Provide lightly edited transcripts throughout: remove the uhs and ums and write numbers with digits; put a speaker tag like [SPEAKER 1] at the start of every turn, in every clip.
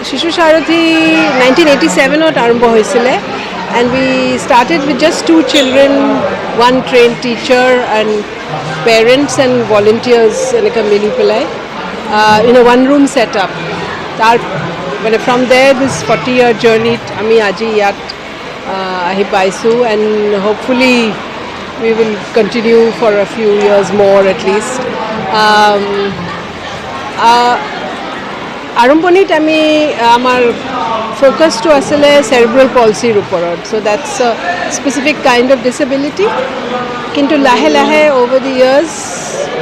[SPEAKER 1] Shishu Sharathi 1987 আৰম্ভ হৈছিলে and we started with just 2 children, 1 trained teacher and parents and volunteers এনেকা মিলি পেলাই in a one room setup. From there this 40-year journey আমি আজি ইয়াত আহি পাইছোঁ and hopefully we will continue for a few years more at least. আৰম্ভণিত আমি আমাৰ ফ'কাছটো আছিলে cerebral palsyৰ ওপৰত, so that's a specific kind of disability. কিন্তু লাহে লাহে over the years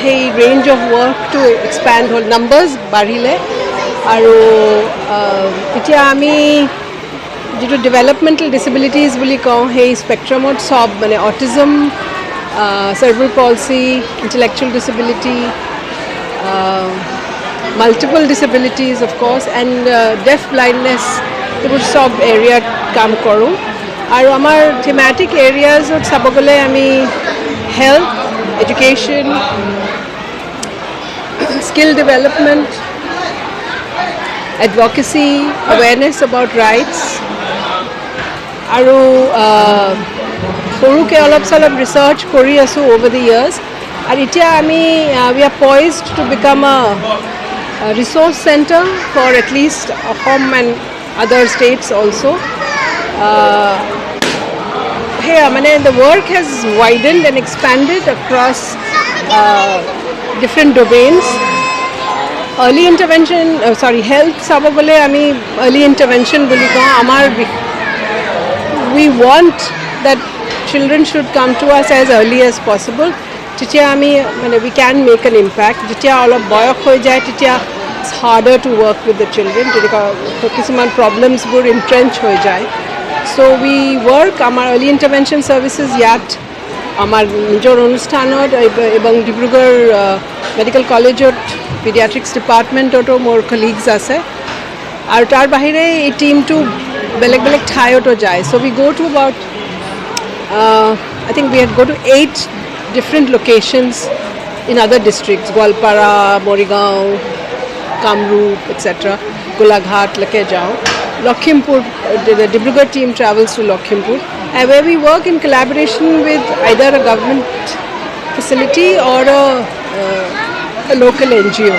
[SPEAKER 1] সেই range of work to expand হ'ল, numbers বাঢ়িলে আৰু এতিয়া আমি যিটো developmental disabilities বুলি কওঁ সেই স্পেক্ট্ৰামত সব মানে autism, cerebral palsy, intellectual disability, multiple disabilities of course and deaf blindness এইবোৰ সব এৰিয়াত কাম কৰোঁ আৰু আমাৰ thematic areasত চাব গ'লে আমি health, education, skill development, advocacy, awareness about rights আৰু সৰুকৈ অলপ চলপ ৰিচাৰ্চ কৰি আছোঁ over the years আৰু এতিয়া আমি we are poised to become a resource center for at least Assam and other states also. Here, the work has widened and expanded across different domains. Early intervention, health sabagole ami early intervention boli ko amar we want that children should come to us as early as possible. Titia ami we can make an impact. Titia olop boyok hoy jay titia it's harder to work with the children. Titia kisuman problems bur entrench hoy jay. So we work amar early intervention services yat amar nijor onusthanot ebong Dibrugarh Medical College pediatrics department oto more colleagues ase aru tar bahire ei team to beleg thayoto jay. So we go to about I think we had go to 8 different locations in other districts, Gwalpara, Morigaon, Kamrup, etc. Golaghat lake jao. Lakhimpur, the Dibrugarh team travels to Lakhimpur, and where we work in collaboration with either a government facility or a local NGO.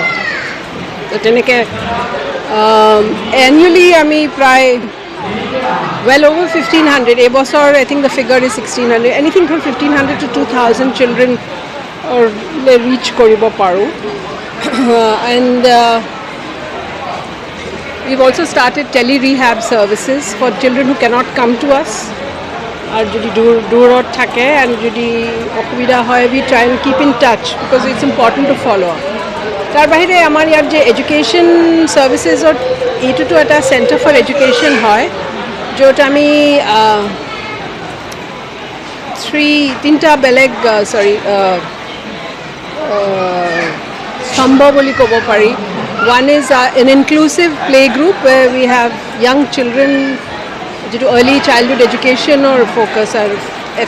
[SPEAKER 1] Annually, well over 1,500. Ebosor, I think the figure is 1,600. Anything from 1,500 to 2,000 children or reach koribo paru. And we've also started tele-rehab services for children who cannot come to us. Or jodi durot thake and jodi okubida hoy, we try and keep in touch because it's important to follow up. Tar bahire amar yar je education services or etu to eta center for education hoy jot ami tinta beleg stambha boli kobo pari. One is an inclusive play group where we have young children to early childhood education or focus or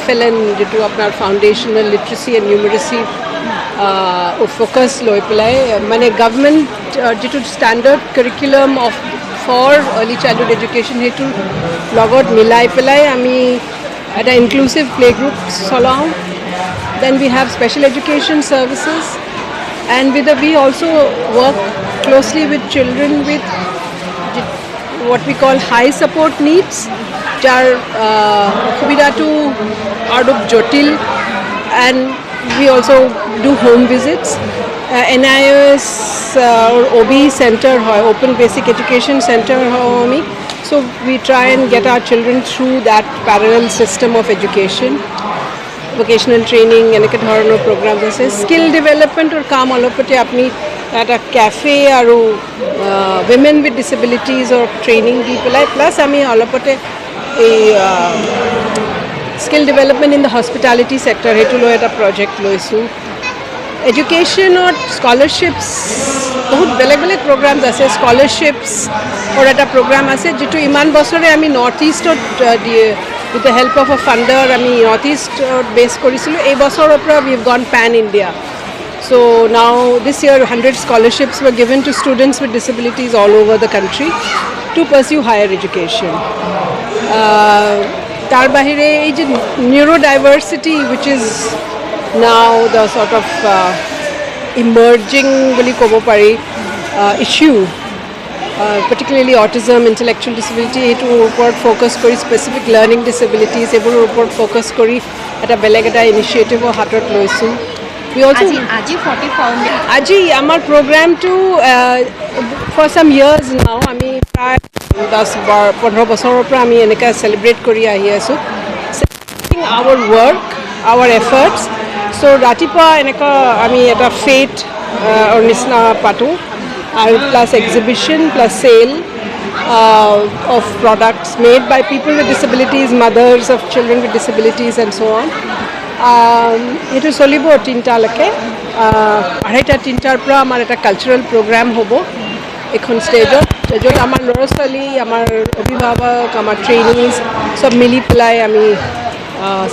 [SPEAKER 1] FLN to apnar foundational literacy and numeracy focus loi pelai mane government to standard curriculum of for early childhood education hetu logot milai pelai ami at an inclusive play group solao. Then we have special education services and we also work closely with children with what we call high support needs, jar khubida to aduk jotil, and we also do home visits. NIOS or OB center hoy, Open Basic Education Center hoy, so we try and get our children through that parallel system of education. Vocational training eneke dhoroner programs ase, skill development or kaam olopote apni at a cafe aru women with disabilities or training people plus ami olopote skill development in the hospitality sector hetu lo eta project loisu. Education or scholarships bahut beleg programs ase, scholarships or eta program ase jetu iman bosore ami north east with the help of a funder ami north east base korisilu ei bosor opra we have gone pan India. So now this year 100 scholarships were given to students with disabilities all over the country to pursue higher education. তার বাহিরে এই যে neurodiversity, which is now the sort of emerging বুলি ক'ব পাৰি issue, particularly autism, intellectual disability, এইটোৰ ওপৰত focus কৰি specific learning ডিছেবিলিটিজ এইবোৰৰ ওপৰত ফ'কাছ কৰি এটা বেলেগ এটা ইনিচিয়েটিভো হাতত লৈছোঁ। আজি আমাৰ প্ৰগ্ৰামটো ফৰ চাম ইয়াৰ্ছ নাও আমি প্ৰায় 10-15 বছৰৰ পৰা আমি এনেকৈ চেলিব্ৰেট কৰি আহি আছোঁ, আৱাৰ ৱৰ্ক, আৱাৰ এফৰ্টছ। চ' ৰাতিপুৱা এনেকুৱা আমি এটা ফেট নিচিনা পাতোঁ, আৰু প্লাছ এক্সিবিশ্যন প্লাছ চেল of products made by people with disabilities, mothers of children with disabilities and so on. এইটো চলিব 3টালৈকে। 2:30-3টাৰ পৰা আমাৰ এটা কালচাৰেল প্ৰগ্ৰাম হ'ব এখন ষ্টেজত, য'ত আমাৰ ল'ৰা ছোৱালী, আমাৰ অভিভাৱক, আমাৰ ট্ৰেইনিজ চব মিলি পেলাই আমি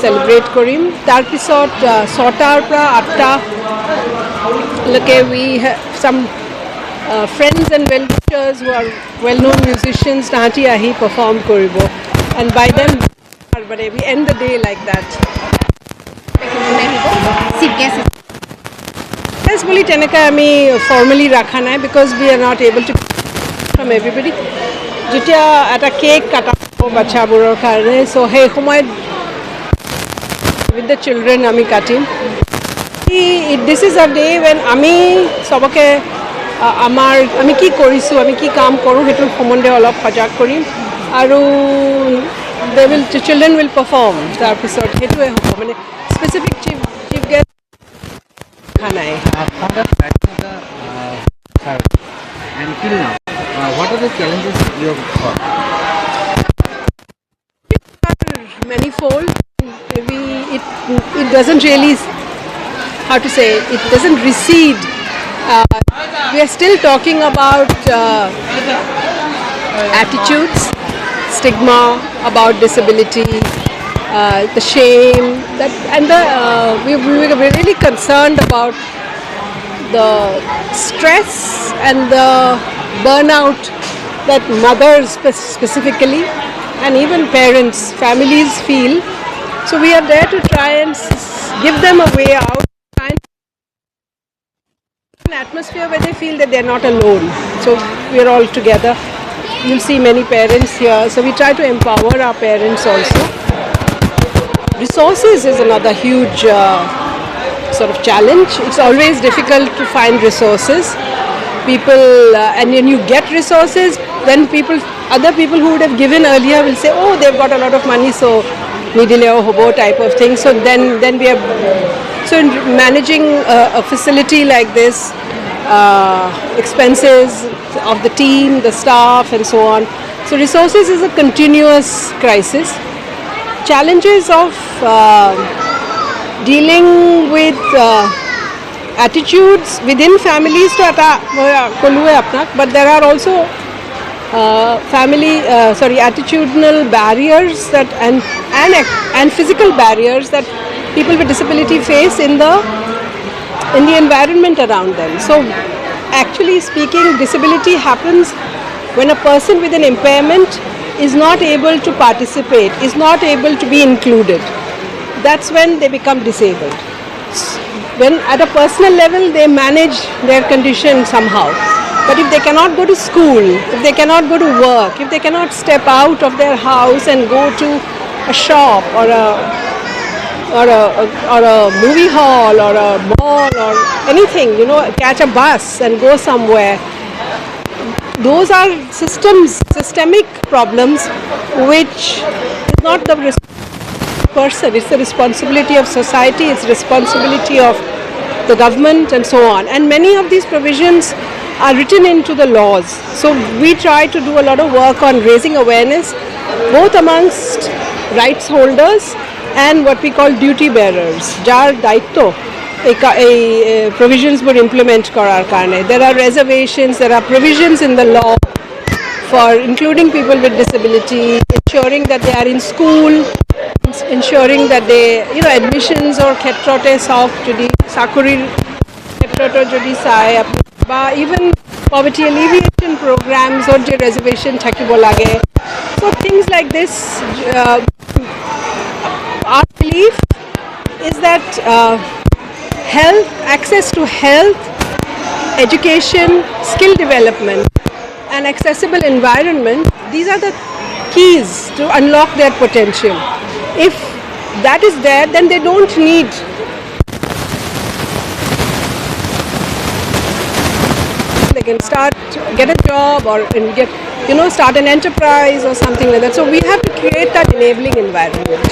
[SPEAKER 1] চেলিব্ৰেট কৰিম। তাৰপিছত 6টাৰ পৰা 8টালৈকে we have some friends and well-wishers who are well-known musicians, তাহাঁতি আহি perform কৰিব, and by then we end the day like that. Yes, বুলি তেনেকৈ আমি formally ৰাখা নাই, because we are not able to from everybody. যেতিয়া এটা কেক কাটা বাচ্চাবোৰৰ কাৰণে, so সেই সময়ত with the children আমি কাটিম। This is a day when আমি চবকে আমি কি কৰিছোঁ, আমি কি কাম কৰোঁ সেইটোৰ সম্বন্ধে অলপ সজাগ কৰিম, আৰু চিলড্ৰেন উইল পাৰফৰ্ম। তাৰপিছত সেইটোৱে হ'ব, মানে স্পেচিফিক চিফ গেষ্ট দেখা নাই। Manifold. It doesn't really, how to say, it doesn't recede. We are still talking about attitudes, stigma about disability, the shame, and we were really concerned about the stress and the burnout that mothers specifically, and even parents, families feel. So we are there to try and give them a way out, an atmosphere where they feel that they're not alone. So we're all together. You'll see many parents here. So we try to empower our parents also. Resources is another huge sort of challenge. It's always difficult to find resources. People, and when you get resources, then other people who would have given earlier will say, oh, they've got a lot of money, so nidileo hobo type of thing. So then we are, so in managing a facility like this, expenses of the team, the staff, and so on. So resources is a continuous crisis. Challenges of dealing with attitudes within families to but there are also attitudinal barriers that and physical barriers that people with disability face in the environment around them. So actually speaking, disability happens when a person with an impairment is not able to participate, is not able to be included. That's when they become disabled. When at a personal level they manage their condition somehow, but if they cannot go to school, if they cannot go to work, if they cannot step out of their house and go to a shop or a movie hall or a mall or anything, catch a bus and go somewhere, those are systemic problems which is not the person, it's the responsibility of society, it's the responsibility of the government and so on. And many of these provisions are written into the laws. So we try to do a lot of work on raising awareness both amongst rights holders and what we call duty bearers, jar daitto provisions would implement korar karne. There are reservations, there are provisions in the law for including people with disability, ensuring that they are in school, ensuring that they, admissions or khetrote soft to the sakuri ছোটো যদি চাই বা even poverty alleviation programs or যে reservation থাকিব লাগে. So things like this, our belief is that health, access to health, education, skill development and accessible environment, these are the keys to unlock their potential. If that is there, then they don't need they can start, get a job or get, start an enterprise or something like that. So we have to create that enabling environment.